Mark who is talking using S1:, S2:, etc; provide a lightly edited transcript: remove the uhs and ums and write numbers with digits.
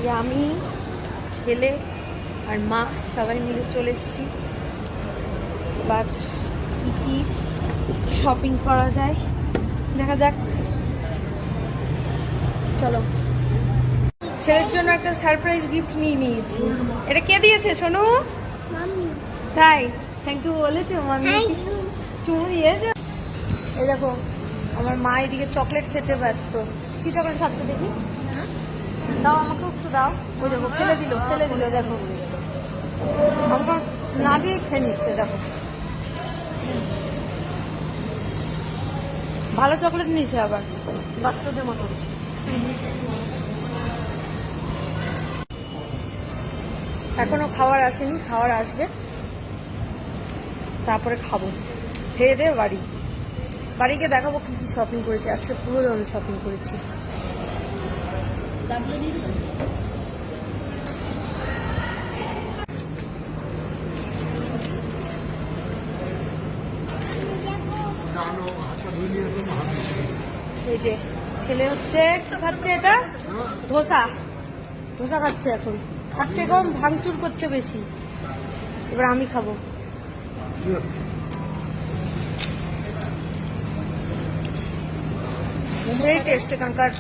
S1: যে আমি, ছেলে আর মা সবাই মিলে চলে এসেছি। এবার কি শপিং করা যায় দেখা যাক। চলো, ছেলের জন্য একটা সারপ্রাইজ গিফট নিয়ে নিয়েছি। এটা কে দিয়েছে সোনু? তাই থ্যাংক ইউ বলেছো মামি? চুমু দিয়েছে। এই দেখো আমার মা এদিকে চকলেট খেতে ব্যস্ত। কি চকলেট খাচ্ছে দেখি? দাও আমাকে একটু দাও। ওই দেখো ফেলে দিল দেখো, আমাকে না দিয়ে খেয়ে নিচ্ছে। দেখো ভালো চকলেট নিয়েছে আবার, বাচ্চাদের মতো। এখনো খাবার আসেনি, খাবার আসবে তারপরে খাবো। খেয়ে দিয়ে বাড়িকে দেখাবো কি কি শপিং করেছি। আজকে পুরো ধরনের শপিং করেছি। এই যে ছেলে হচ্ছে কি খাচ্ছে, এটা ধোসা খাচ্ছে। এখন খাচ্ছে কম, ভাঙচুর করছে বেশি। এবার আমি খাবো। সেই টেস্ট এখানকার।